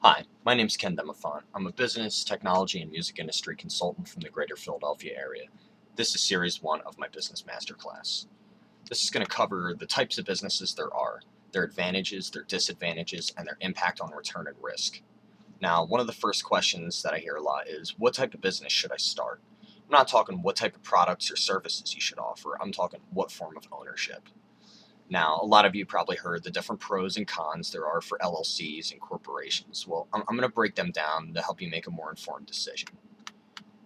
Hi, my name's Ken Demofonte. I'm a business, technology, and music industry consultant from the greater Philadelphia area. This is Series 1 of my Business Masterclass. This is going to cover the types of businesses there are, their advantages, their disadvantages, and their impact on return and risk. Now, one of the first questions that I hear a lot is, what type of business should I start? I'm not talking what type of products or services you should offer. I'm talking what form of ownership. Now, a lot of you probably heard the different pros and cons there are for LLCs and corporations. Well, I'm going to break them down to help you make a more informed decision.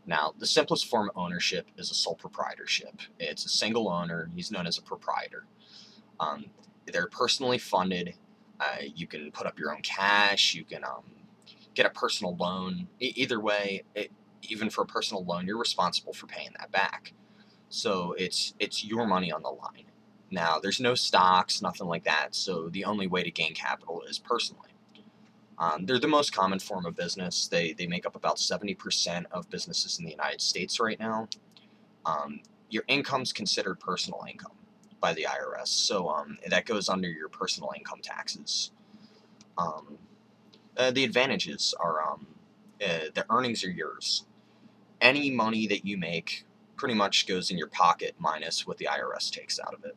Now, the simplest form of ownership is a sole proprietorship. It's a single owner. He's known as a proprietor. They're personally funded. You can put up your own cash. You can get a personal loan. Either way, even for a personal loan, you're responsible for paying that back. So it's your money on the line. Now, there's no stocks, nothing like that, so the only way to gain capital is personally. They're the most common form of business. They make up about 70% of businesses in the United States right now. Your income's considered personal income by the IRS, so that goes under your personal income taxes. The advantages are the earnings are yours. Any money that you make pretty much goes in your pocket minus what the IRS takes out of it.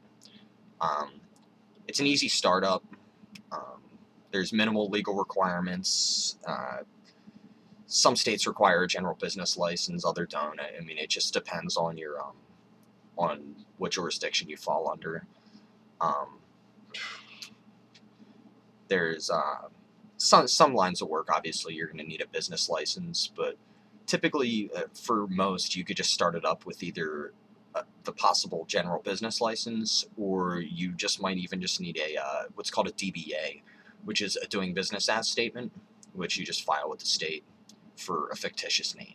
It's an easy startup. There's minimal legal requirements. Some states require a general business license, other don't. I mean, it just depends on your on what jurisdiction you fall under. There's some lines of work. Obviously, you're going to need a business license, but typically, for most, you could just start it up with either the possible general business license, or you just might even just need a what's called a DBA, which is a doing business as statement, which you just file with the state for a fictitious name.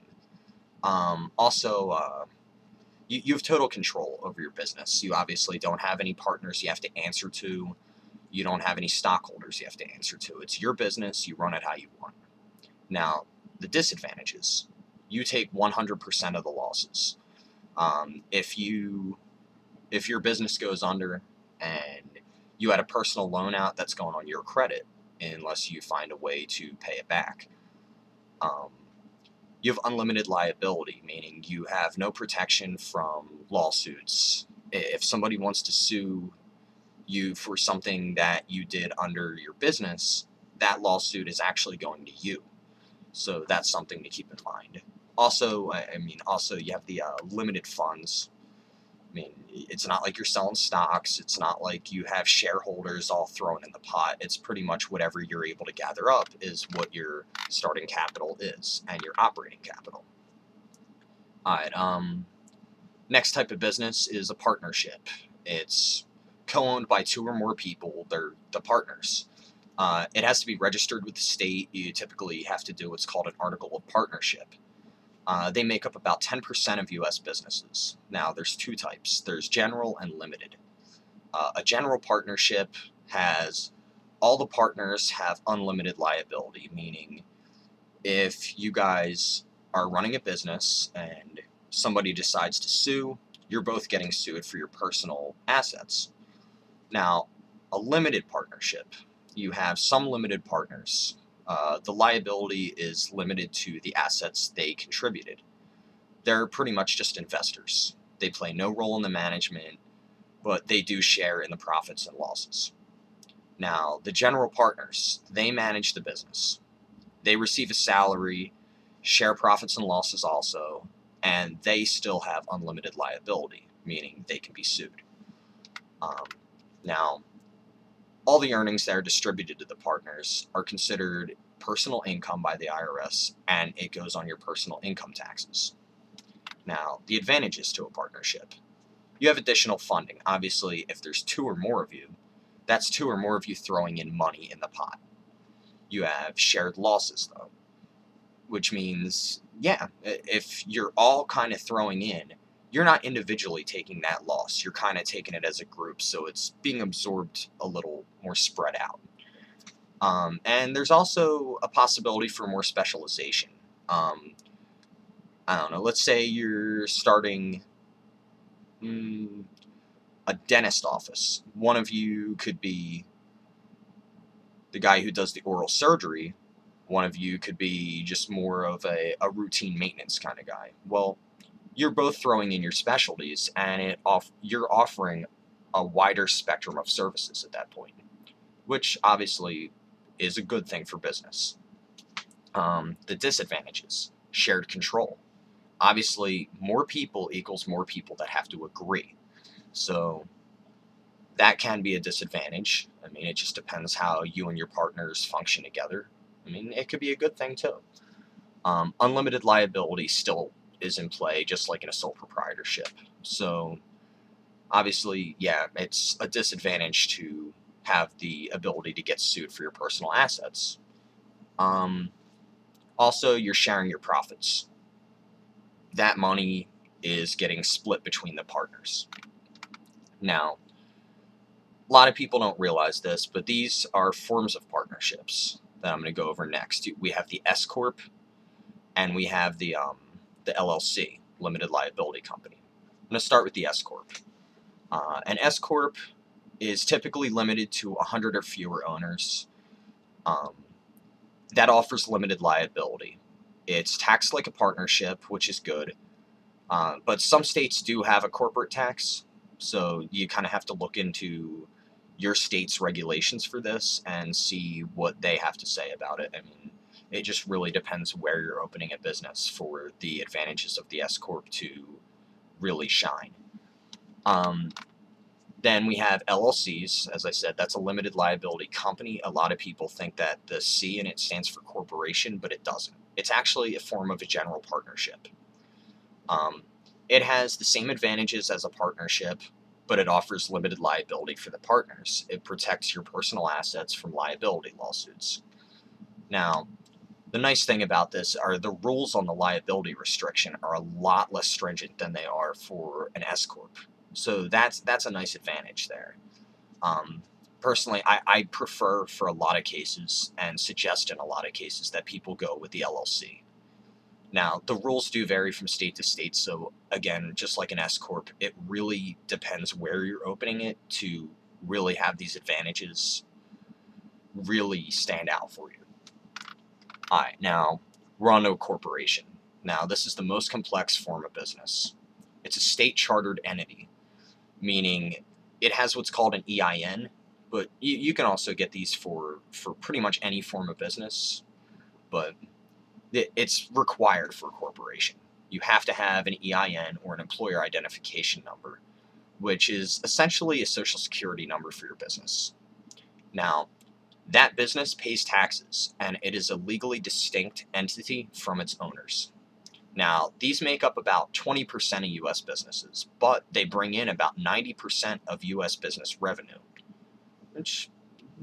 Also, you have total control over your business. You obviously don't have any partners you have to answer to. You don't have any stockholders you have to answer to. It's your business. You run it how you want. Now, the disadvantages: you take 100% of the losses. If your business goes under and you had a personal loan out, that's going on your credit unless you find a way to pay it back. You have unlimited liability, meaning you have no protection from lawsuits. If somebody wants to sue you for something that you did under your business, that lawsuit is actually going to you. So that's something to keep in mind. Also, also you have the limited funds. I mean, it's not like you're selling stocks. It's not like you have shareholders all thrown in the pot. It's pretty much whatever you're able to gather up is what your starting capital is and your operating capital. All right. Next type of business is a partnership. It's co-owned by two or more people. They're the partners. It has to be registered with the state. You typically have to do what's called an article of partnership. They make up about 10% of U.S. businesses. Now, there's two types. There's general and limited. A general partnership has all the partners have unlimited liability, meaning if you guys are running a business and somebody decides to sue, you're both getting sued for your personal assets. Now, a limited partnership, you have some limited partners. The liability is limited to the assets they contributed. They're pretty much just investors. They play no role in the management, but they do share in the profits and losses. Now, the general partners, they manage the business. They receive a salary, share profits and losses also, and they still have unlimited liability, meaning they can be sued. Now, all the earnings that are distributed to the partners are considered personal income by the IRS, and it goes on your personal income taxes. Now, the advantages to a partnership: you have additional funding. Obviously, if there's two or more of you, that's two or more of you throwing in money in the pot. You have shared losses, though, which means, yeah, if you're all kind of throwing in, you're not individually taking that loss. You're kind of taking it as a group, so it's being absorbed a little more spread out. And there's also a possibility for more specialization. I don't know, let's say you're starting a dentist office. One of you could be the guy who does the oral surgery, One of you could be just more of a routine maintenance kind of guy. Well, you're both throwing in your specialties, and you're offering a wider spectrum of services at that point, which obviously is a good thing for business. The disadvantages: shared control. Obviously, more people equals more people that have to agree. So that can be a disadvantage. I mean, it just depends how you and your partners function together. I mean, it could be a good thing too. Unlimited liability still is in play, just like in a sole proprietorship. So obviously, yeah, it's a disadvantage to have the ability to get sued for your personal assets. Um, Also, you're sharing your profits. That money is getting split between the partners. Now, a lot of people don't realize this, but these are forms of partnerships that I'm going to go over next. We have the S corp, and we have the LLC, limited liability company. I'm going to start with the S corp. An S corp is typically limited to 100 or fewer owners. Um, that offers limited liability. It's taxed like a partnership, which is good. But some states do have a corporate tax, so you kind of have to look into your state's regulations for this and see what they have to say about it. I mean, it just really depends where you're opening a business for the advantages of the S corp to really shine. Um, then we have LLCs. As I said, that's a limited liability company. A lot of people think that the C in it stands for corporation, but it doesn't. It's actually a form of a general partnership. Um, it has the same advantages as a partnership, but it offers limited liability for the partners. It protects your personal assets from liability lawsuits. Now, the nice thing about this are the rules on the liability restriction are a lot less stringent than they are for an S corp. So that's a nice advantage there. Um, Personally, I prefer for a lot of cases and suggest in a lot of cases that people go with the LLC. Now, the rules do vary from state to state, so again, just like an S corp, it really depends where you're opening it to really have these advantages really stand out for you. All right, now we're on to a corporation. Now, this is the most complex form of business. It's a state chartered entity, meaning it has what's called an EIN, but you can also get these for pretty much any form of business, but it's required for a corporation. You have to have an EIN, or an employer identification number, which is essentially a social security number for your business. Now, that business pays taxes, and it is a legally distinct entity from its owners. Now, these make up about 20% of U.S. businesses, but they bring in about 90% of U.S. business revenue, which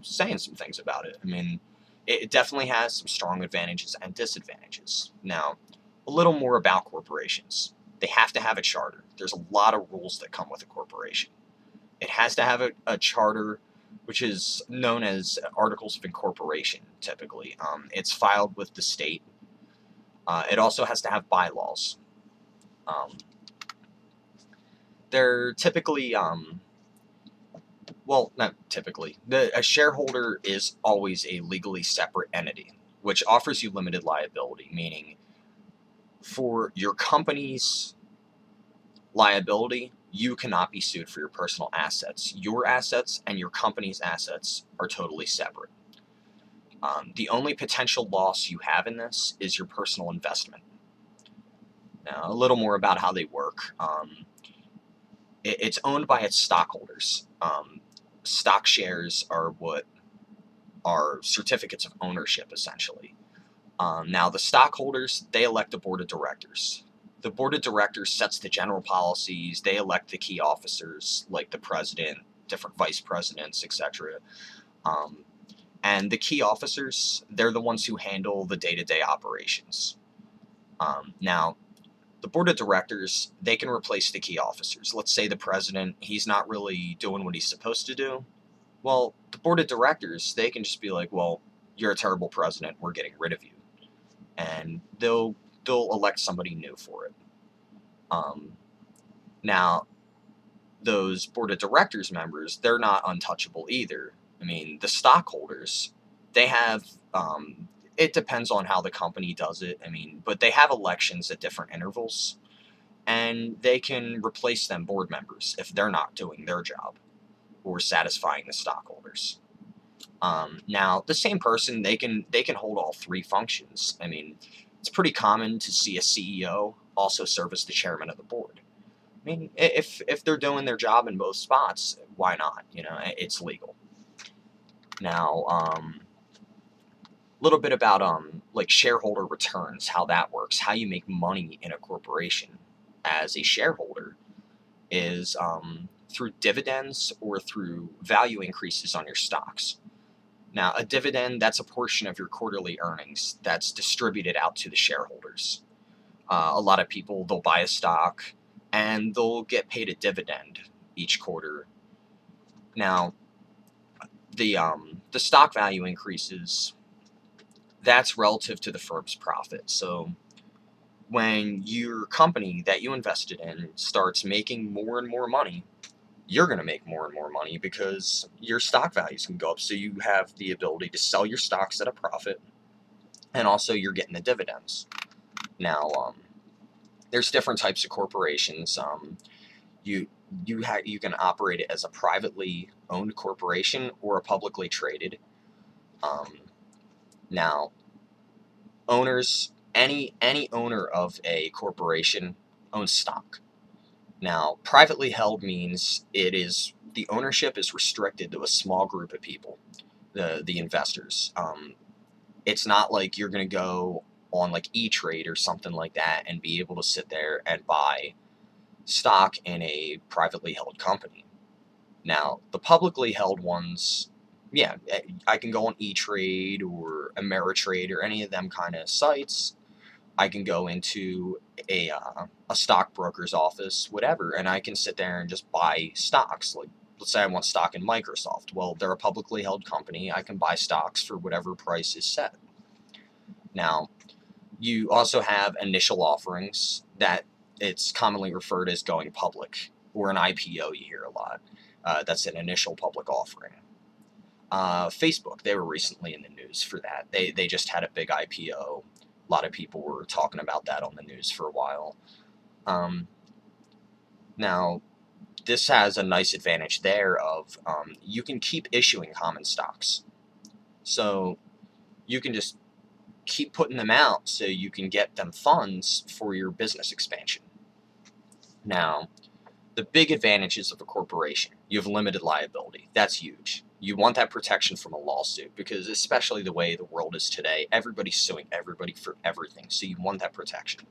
is saying some things about it. I mean, it definitely has some strong advantages and disadvantages. Now, a little more about corporations. They have to have a charter. There's a lot of rules that come with a corporation. It has to have a charter, which is known as Articles of Incorporation, typically. It's filed with the state. It also has to have bylaws. Um, they're typically, well, not typically. A shareholder is always a legally separate entity, which offers you limited liability, meaning for your company's liability, you cannot be sued for your personal assets. Your assets and your company's assets are totally separate. The only potential loss you have in this is your personal investment. Now, a little more about how they work. It's owned by its stockholders. Stock shares are what are certificates of ownership, essentially. Now, the stockholders, they elect a board of directors. The board of directors sets the general policies. They elect the key officers, like the president, different vice presidents, etc. And the key officers, they're the ones who handle the day-to-day operations. Now, the board of directors, they can replace the key officers. Let's say the president, he's not really doing what he's supposed to do. Well, the board of directors, they can just be like, well, you're a terrible president, we're getting rid of you. And they'll elect somebody new for it. Now, those board of directors members, they're not untouchable either. I mean, the stockholders, they have it depends on how the company does it. I mean, but they have elections at different intervals, and they can replace them board members if they're not doing their job or satisfying the stockholders. Now, the same person, they can hold all three functions. I mean, it's pretty common to see a CEO also serve as the chairman of the board. I mean, if they're doing their job in both spots, why not? You know, it's legal. Now, little bit about like shareholder returns, how that works, how you make money in a corporation as a shareholder is through dividends or through value increases on your stocks. Now, a dividend, that's a portion of your quarterly earnings that's distributed out to the shareholders. A lot of people, they'll buy a stock and they'll get paid a dividend each quarter. Now, the stock value increases, that's relative to the firm's profit. So when your company that you invested in starts making more and more money, you're going to make more and more money because your stock values can go up. So you have the ability to sell your stocks at a profit, and also you're getting the dividends. Now, there's different types of corporations. You can operate it as a privately owned corporation or a publicly traded. Now, owners, any owner of a corporation owns stock. Now, privately held means the ownership is restricted to a small group of people, the investors. It's not like you're going to go on like E-Trade or something like that and be able to sit there and buy stock in a privately held company. Now, the publicly held ones, yeah, I can go on E-Trade or Ameritrade or any of them kind of sites. I can go into a stockbroker's office, whatever, and I can sit there and just buy stocks. Like, let's say I want stock in Microsoft. Well, they're a publicly held company. I can buy stocks for whatever price is set. Now, you also have initial offerings that it's commonly referred as going public, or an IPO you hear a lot. That's an initial public offering. Facebook, they were recently in the news for that. They just had a big IPO. A lot of people were talking about that on the news for a while. Now, this has a nice advantage there of you can keep issuing common stocks. So you can just keep putting them out so you can get them funds for your business expansion. Now, the big advantages of a corporation, you have limited liability. That's huge. You want that protection from a lawsuit because, especially the way the world is today, everybody's suing everybody for everything. So you want that protection.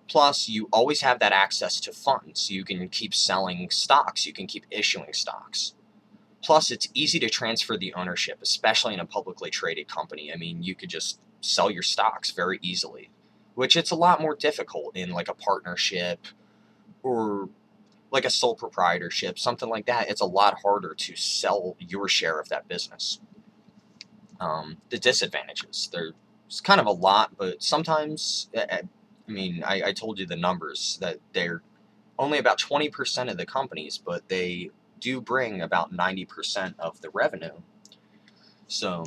Plus, you always have that access to funds. You can keep selling stocks. You can keep issuing stocks. Plus, it's easy to transfer the ownership, especially in a publicly traded company. I mean, you could just sell your stocks very easily, which it's a lot more difficult in like a partnership or like a sole proprietorship, something like that. It's a lot harder to sell your share of that business. The disadvantages, there's kind of a lot, but sometimes, I mean, I told you the numbers, that they're only about 20% of the companies, but they do bring about 90% of the revenue. So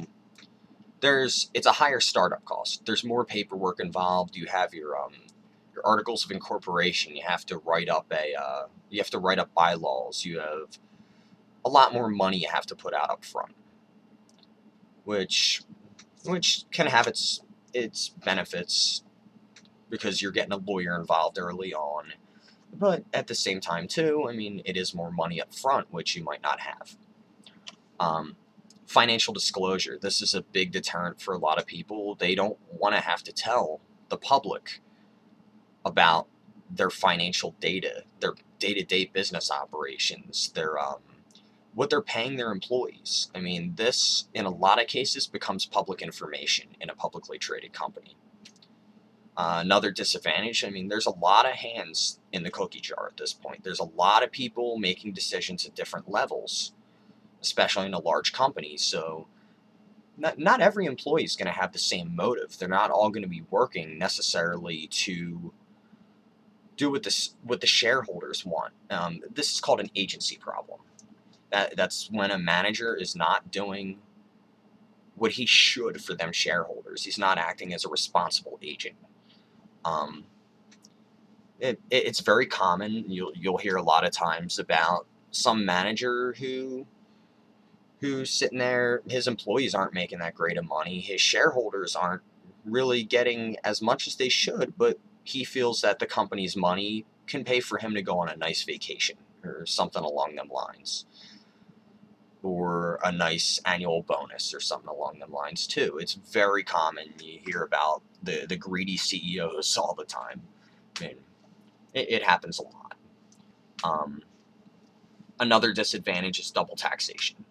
it's a higher startup cost. There's more paperwork involved. You have your articles of incorporation. You have to write up bylaws. You have a lot more money you have to put out up front, which can have its benefits because you're getting a lawyer involved early on. But at the same time, too, I mean, it is more money up front, which you might not have. Financial disclosure. This is a big deterrent for a lot of people. They don't want to have to tell the public about their financial data, their day-to-day business operations, what they're paying their employees. I mean, this, in a lot of cases, becomes public information in a publicly traded company. Another disadvantage, I mean, there's a lot of hands in the cookie jar at this point. There's a lot of people making decisions at different levels, especially in a large company. So not every employee is going to have the same motive. They're not all going to be working necessarily to do what the shareholders want. This is called an agency problem. That's when a manager is not doing what he should for them shareholders. He's not acting as a responsible agent. It's very common. You'll hear a lot of times about some manager who's sitting there. His employees aren't making that great of money. His shareholders aren't really getting as much as they should, but he feels that the company's money can pay for him to go on a nice vacation or something along them lines, or a nice annual bonus or something along them lines too. It's very common. You hear about the greedy CEOs all the time. I mean, it happens a lot. Another disadvantage is double taxation.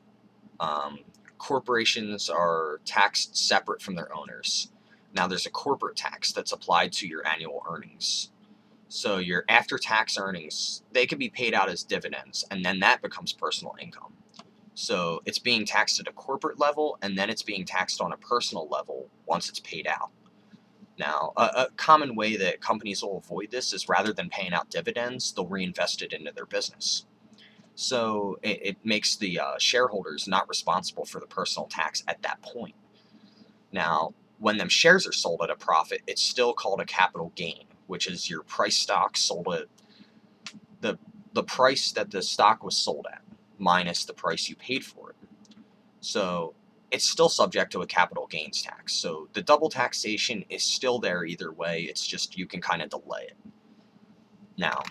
Corporations are taxed separate from their owners. Now, there's a corporate tax that's applied to your annual earnings. So your after-tax earnings, they can be paid out as dividends, and then that becomes personal income. So it's being taxed at a corporate level, and then it's being taxed on a personal level once it's paid out. Now, a common way that companies will avoid this is rather than paying out dividends, they'll reinvest it into their business. So it makes the shareholders not responsible for the personal tax at that point. Now, when them shares are sold at a profit, it's still called a capital gain, which is your price stock sold at the price that the stock was sold at minus the price you paid for it. So it's still subject to a capital gains tax. So the double taxation is still there either way. It's just you can kind of delay it. Now,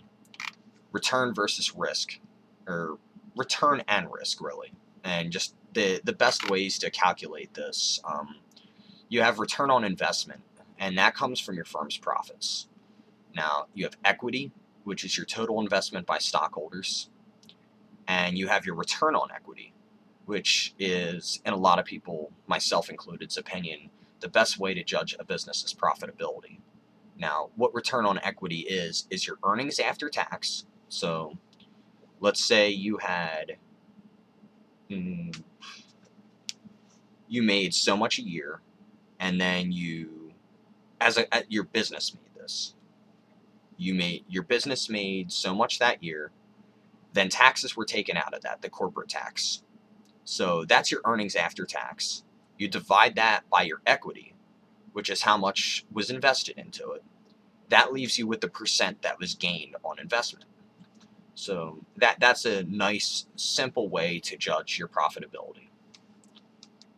return versus risk, or return and risk, really. And just the best ways to calculate this. You have return on investment, and that comes from your firm's profits. Now, you have equity, which is your total investment by stockholders. And you have your return on equity, which is, in a lot of people, myself included's opinion, the best way to judge a business's profitability. Now, what return on equity is your earnings after tax. So let's say you had, you made so much a year, and then your business made this. Your business made so much that year, then taxes were taken out of that, the corporate tax. So that's your earnings after tax. You divide that by your equity, which is how much was invested into it. That leaves you with the percent that was gained on investment. So that's a nice, simple way to judge your profitability.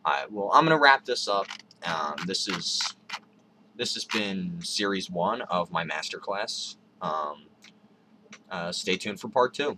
All right, well, I'm going to wrap this up. This has been Series 1 of my masterclass. Stay tuned for Part 2.